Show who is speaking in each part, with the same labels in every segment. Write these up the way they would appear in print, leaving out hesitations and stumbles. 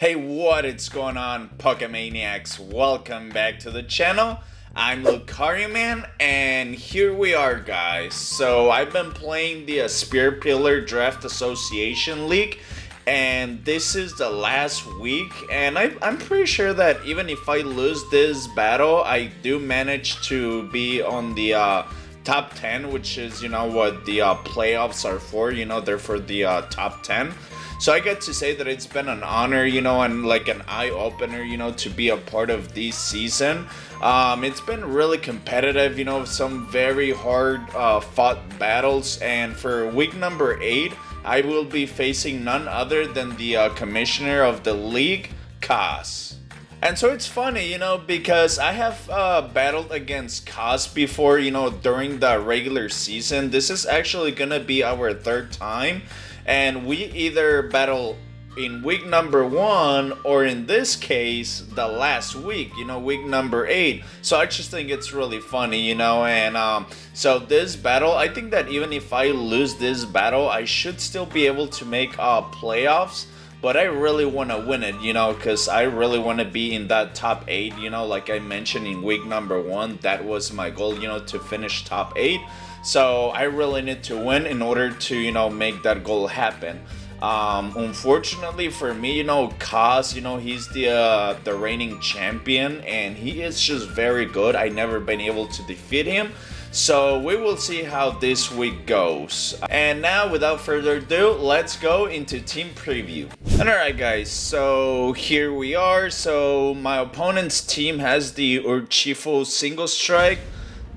Speaker 1: Hey, what is going on, Pokemaniacs? Welcome back to the channel. I'm Man, and here we are, guys. So I've been playing the Spear Pillar Draft Association League, and this is the last week. And I'm pretty sure that even if I lose this battle, I do manage to be on the top 10, which is, what the playoffs are for. They're for the top 10. So I get to say that it's been an honor, and like an eye-opener, to be a part of this season. It's been really competitive, some very hard fought battles. And for week number 8, I will be facing none other than the commissioner of the league, Kaz. And so it's funny, because I have battled against Kaz before, during the regular season. This is actually gonna be our third time. And we either battle in week number 1 or in this case, the last week, week number 8. So I just think it's really funny, and so this battle, I think that even if I lose this battle, I should still be able to make playoffs. But I really want to win it, because I really want to be in that top 8, like I mentioned in week number 1, that was my goal, to finish top 8. So I really need to win in order to, make that goal happen. Unfortunately for me, Kaz, he's the reigning champion, and he is just very good. I never been able to defeat him. So we will see how this week goes. And now, without further ado, let's go into team preview. And alright guys, so here we are. So my opponent's team has the Urshifu Single Strike,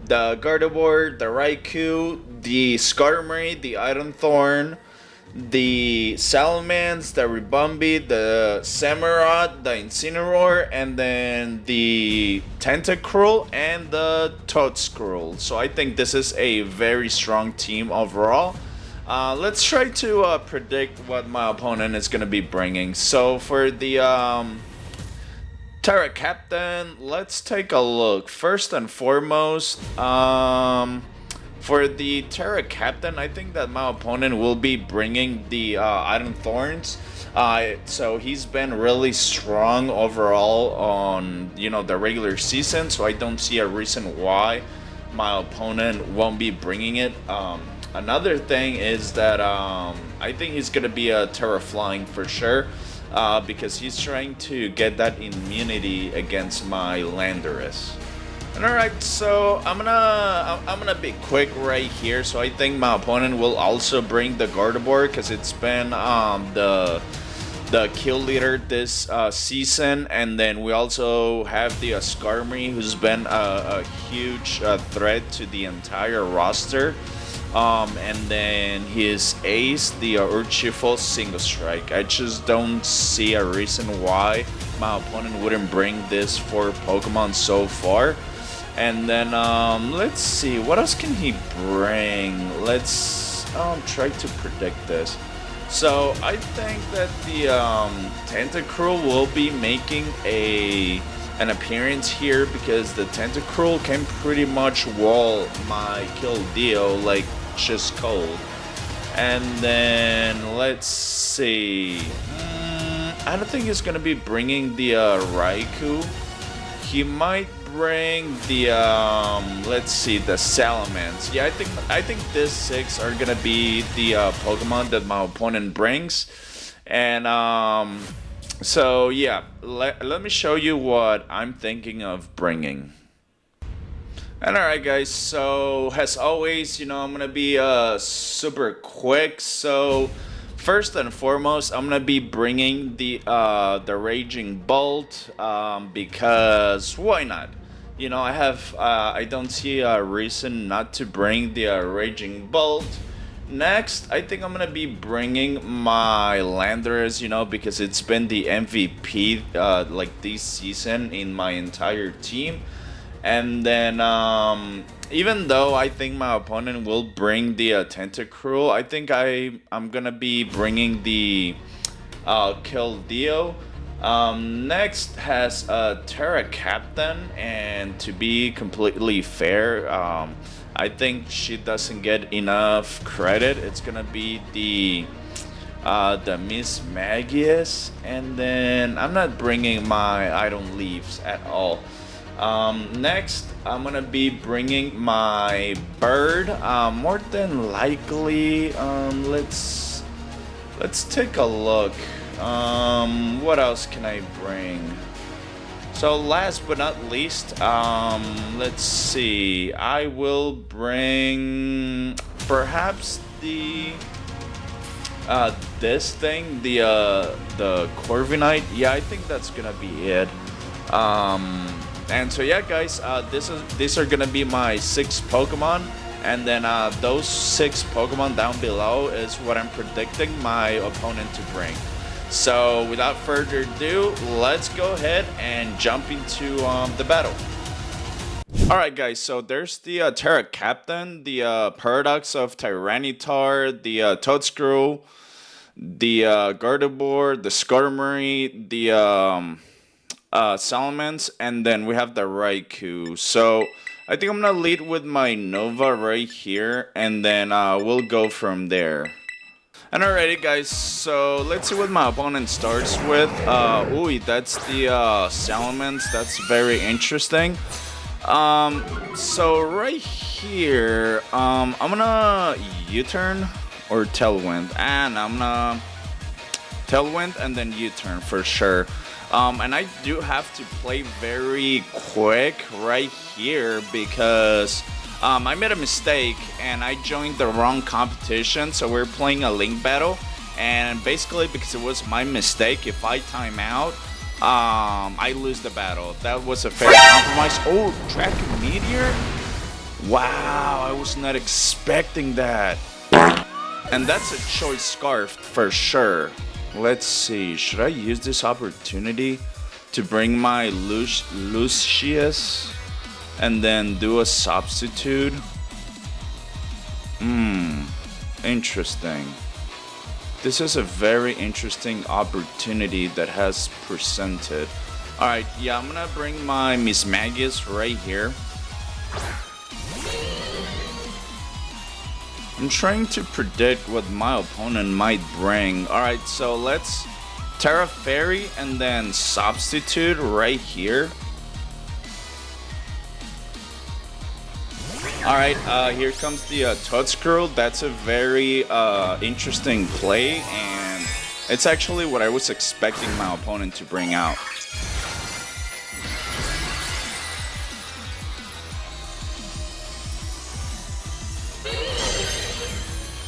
Speaker 1: the Gardevoir, the Raikou, the Skarmory, the Iron Thorn, the Salamence, the Ribombee, the Samurott, the Incineroar, and then the Tentacruel and the Toedscruel. So I think this is a very strong team overall. Let's try to predict what my opponent is going to be bringing. So for the Terra Captain, let's take a look. First and foremost, for the Terra Captain, I think that my opponent will be bringing the Iron Thorns. So he's been really strong overall on, the regular season. So I don't see a reason why my opponent won't be bringing it. Another thing is that I think he's going to be a Terra Flying for sure. Because he's trying to get that immunity against my Landorus. And alright, so I'm gonna be quick right here. So I think my opponent will also bring the Gardevoir, because it's been the kill leader this season. And then we also have the Skarmory, who's been a huge threat to the entire roster. And then his ace, the Urshifu Single Strike. I just don't see a reason why my opponent wouldn't bring this 4 Pokemon so far. And then let's see, what else can he bring? Let's try to predict this. So I think that the Tentacruel will be making an appearance here, because the Tentacruel can pretty much wall my Keldeo like just cold. And then let's see, I don't think he's gonna be bringing the Raikou. He might bring the let's see, the Salamence. Yeah, I think these 6 are gonna be the Pokemon that my opponent brings. And so yeah, let me show you what I'm thinking of bringing. And alright guys, so as always, I'm gonna be super quick. So first and foremost, I'm gonna be bringing the Raging Bolt, because why not? I don't see a reason not to bring the Raging Bolt. Next, I think I'm gonna be bringing my Landorus, because it's been the MVP like this season in my entire team. And then even though I think my opponent will bring the Tentacruel, I think I'm gonna be bringing the Keldeo. Next has a Terra Captain, and to be completely fair, I think she doesn't get enough credit. It's gonna be the the Miss Magius, and then I'm not bringing my Iron Leaves at all. Next, I'm gonna be bringing my bird. More than likely, let's take a look. What else can I bring? So last but not least, let's see. I will bring perhaps the this thing, the Corviknight. Yeah, I think that's gonna be it. And so yeah, guys, these are gonna be my 6 Pokemon, and then those 6 Pokemon down below is what I'm predicting my opponent to bring. So without further ado, let's go ahead and jump into the battle. Alright guys, so there's the Terra Captain, the Paradox of Tyranitar, the Toadscrew, the Gardevoir, the Skarmory, the Salamence, and then we have the Raikou. So I think I'm gonna lead with my Nova right here, and then we'll go from there. And alrighty guys, so let's see what my opponent starts with. Ooh, that's the Salamence. That's very interesting. So right here, I'm gonna U-turn or Tailwind, and I'm gonna Tailwind and then U-turn for sure. And I do have to play very quick right here because I made a mistake and I joined the wrong competition. So we're playing a link battle, and basically because it was my mistake, if I time out, I lose the battle. That was a fair compromise. Oh, Dragon Meteor? Wow, I was not expecting that. And that's a choice scarf for sure. Let's see, should I use this opportunity to bring my Lucius and then do a substitute? Interesting. This is a very interesting opportunity that has presented. Alright, yeah, I'm gonna bring my Miss Magius right here. I'm trying to predict what my opponent might bring. Alright, so let's Terra Fairy and then substitute right here. Alright, here comes the Toadscrew. That's a very interesting play, and it's actually what I was expecting my opponent to bring out.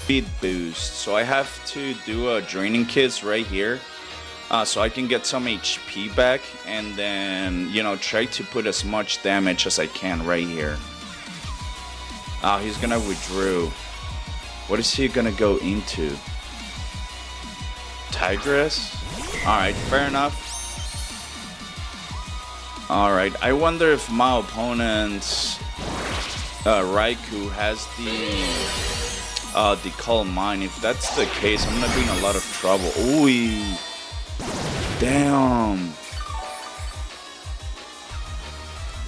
Speaker 1: Speed boost, so I have to do a Draining Kiss right here, so I can get some HP back, and then, you know, try to put as much damage as I can right here. He's gonna withdraw. What is he gonna go into? Tigress? Alright, fair enough. Alright, I wonder if my opponent's Raikou has the Calm Mind. If that's the case, I'm gonna be in a lot of trouble. Ooh, damn.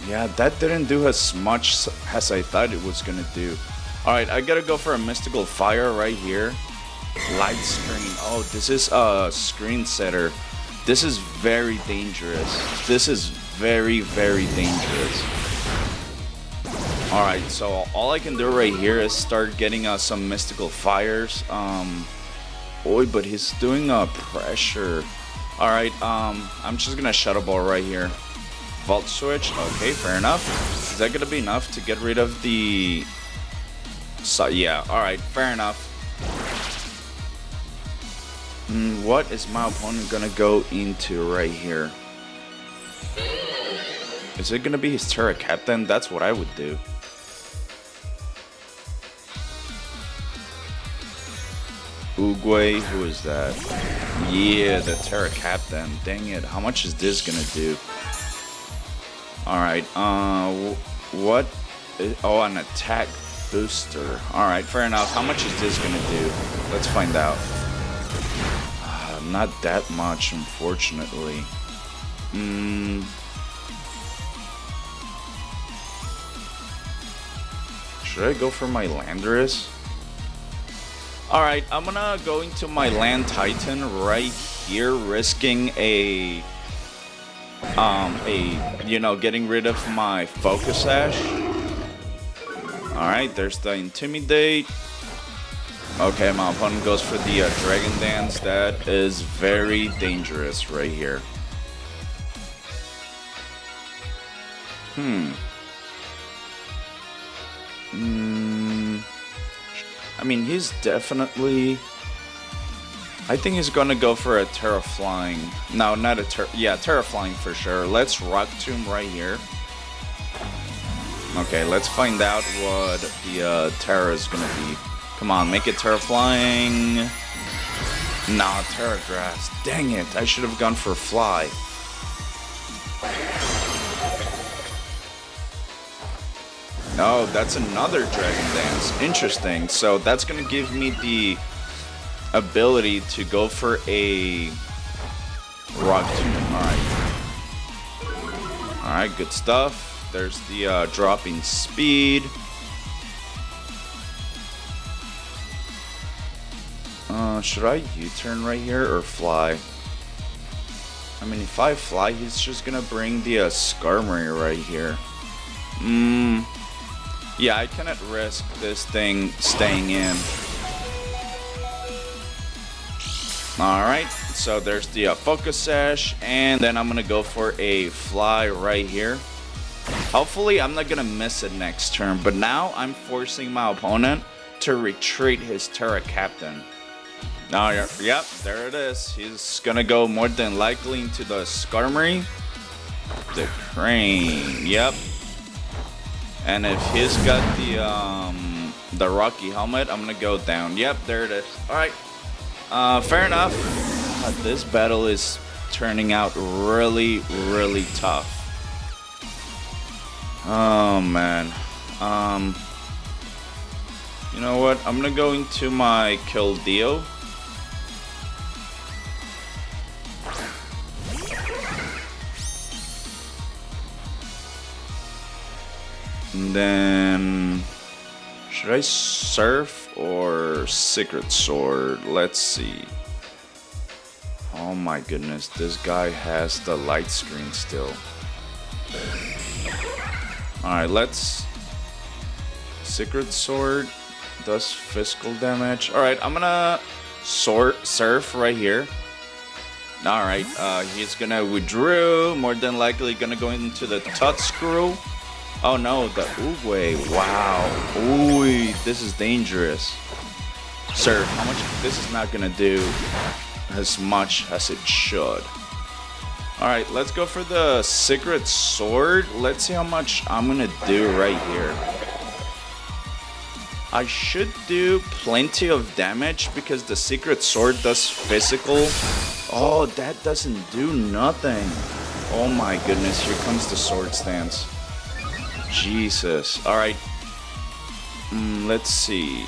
Speaker 1: Yeah, that didn't do as much as I thought it was gonna do. Alright, I gotta go for a Mystical Fire right here. Light Screen. Oh, this is a screen setter. This is very dangerous. This is very, very dangerous. Alright, so all I can do right here is start getting some Mystical Fires. Boy, but he's doing a pressure. Alright, I'm just gonna Shadow Ball right here. Volt Switch, okay, fair enough. Is that gonna be enough to get rid of the... So, yeah, alright, fair enough. What is my opponent gonna go into right here? Is it gonna be his Terra Captain? That's what I would do. Oogway, who is that? Yeah, the Terra Captain. Dang it, how much is this gonna do? Alright, what? Oh, an attack booster. Alright, fair enough. How much is this gonna do? Let's find out. Not that much, unfortunately. Should I go for my Landorus? Alright, I'm gonna go into my Land Titan right here, risking getting rid of my Focus Sash. Alright, there's the Intimidate. Okay, my opponent goes for the Dragon Dance. That is very dangerous right here. I mean, he's definitely... I think he's gonna go for a Terra Flying. No, not a Terra... Yeah, Terra Flying for sure. Let's Rock Tomb right here. Okay, let's find out what the Terra is gonna be. Come on, make it Terra Flying. Nah, Terra Grass. Dang it, I should have gone for Fly. Oh, that's another Dragon Dance. Interesting. So that's going to give me the ability to go for a Rock Tomb. Alright. Alright, good stuff. There's the dropping speed. Should I U-turn right here or fly? I mean, if I fly, he's just going to bring the Skarmory right here. Yeah, I cannot risk this thing staying in. Alright, so there's the Focus Sash, and then I'm going to go for a Fly right here. Hopefully, I'm not going to miss it next turn, but now I'm forcing my opponent to retreat his Terra Captain. Now, yep, there it is. He's going to go more than likely into the Skarmory. The Crane, yep. And if he's got the Rocky Helmet, I'm gonna go down. Yep, there it is. Alright. Fair enough. This battle is turning out really, really tough. Oh man. You know what? I'm gonna go into my Keldeo. And then, should I Surf or Secret Sword? Let's see. Oh my goodness, this guy has the light screen still. Alright, let's... Secret Sword does physical damage. Alright, I'm gonna Surf right here. Alright, he's gonna withdraw. More than likely gonna go into the Tut Screw. Oh no, the Oogway. Wow. Ooh, this is dangerous. Sir, how much? This is not gonna do as much as it should. Alright, let's go for the Secret Sword. Let's see how much I'm gonna do right here. I should do plenty of damage because the Secret Sword does physical. Oh, that doesn't do nothing. Oh my goodness, here comes the Sword Stance. Jesus. Alright. Let's see.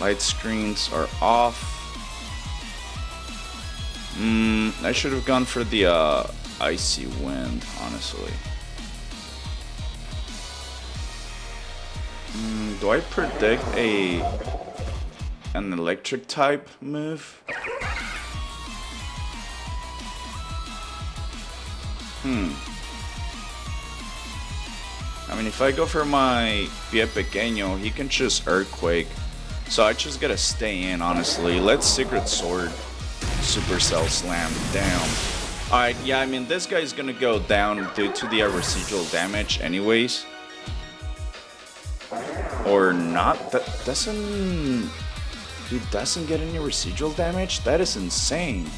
Speaker 1: Light screens are off. I should have gone for the Icy Wind, honestly. Do I predict an electric type move? I mean, if I go for my Pie Pequeño, he can just Earthquake. So I just gotta stay in, honestly. Let's Secret Sword Supercell Slam down. Alright, yeah, I mean, this guy's gonna go down due to the residual damage anyways. Or not. That doesn't... He doesn't get any residual damage? That is insane.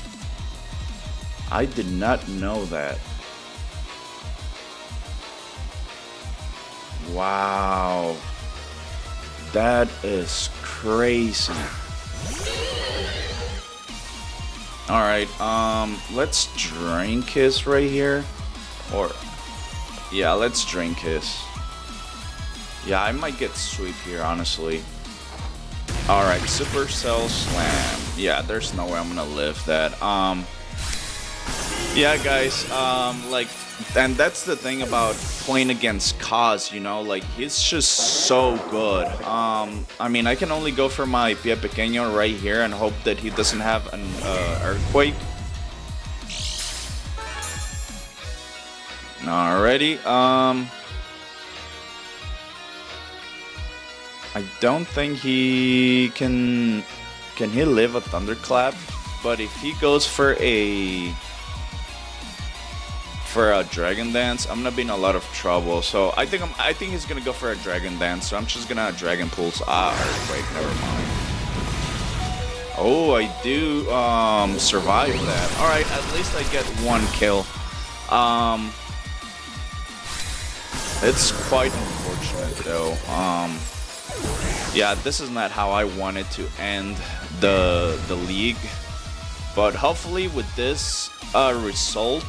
Speaker 1: I did not know that. Wow. That is crazy. Alright, let's Drain Kiss right here. Or, yeah, let's Drain Kiss. Yeah, I might get Sweep here, honestly. Alright, Supercell Slam. Yeah, there's no way I'm gonna live that. Yeah, guys, like, And that's the thing about playing against Kaz, you know, like he's just so good. I mean, I can only go for my Pie Pequeño right here and hope that he doesn't have an earthquake. Alrighty, I don't think he can he live a thunderclap, but if he goes for a dragon dance, I'm gonna be in a lot of trouble. So I think he's gonna go for a dragon dance. So I'm just gonna dragon pulse. Earthquake. Never mind. Oh, I do survive that. All right, at least I get one kill. It's quite unfortunate though. Yeah, this is not how I wanted to end the league, but hopefully with this result,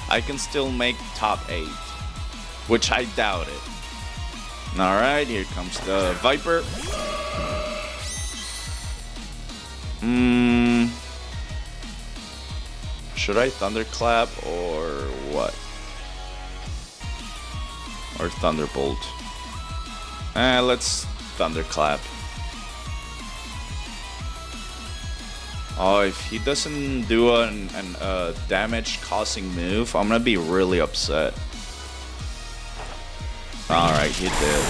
Speaker 1: I can still make top 8, which I doubt it. All right, here comes the Viper. Should I Thunderclap or what? Or Thunderbolt? Let's Thunderclap. Oh, if he doesn't do an damage-causing move, I'm gonna be really upset. Alright, he did.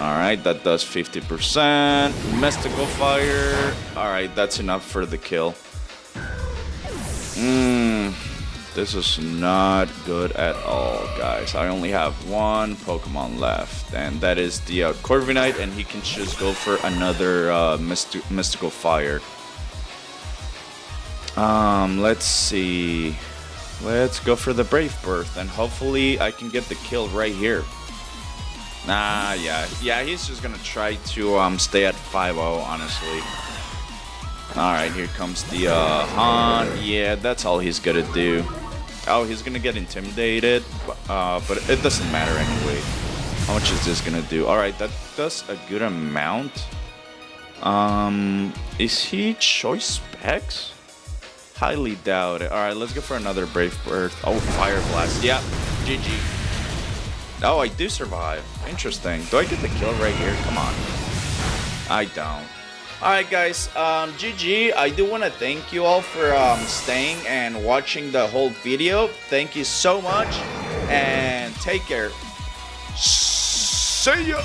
Speaker 1: Alright, that does 50%. Mystical Fire. Alright, that's enough for the kill. This is not good at all, guys. I only have one Pokemon left, and that is the Corviknight, and he can just go for another Mystical Fire. Let's see. Let's go for the Brave Birth, and hopefully I can get the kill right here. Yeah, he's just gonna try to stay at 5-0, honestly. Alright, here comes the Han. Yeah, that's all he's gonna do. Oh, he's gonna get intimidated, but it doesn't matter anyway. How much is this gonna do? Alright, that does a good amount. Is he Choice Specs? Highly doubt it. Alright, let's go for another Brave Birth. Oh, Fire Blast. Yeah, GG. Oh, I do survive. Interesting. Do I get the kill right here? Come on. I don't. Alright guys, GG. I do want to thank you all for staying and watching the whole video. Thank you so much, and take care. See ya!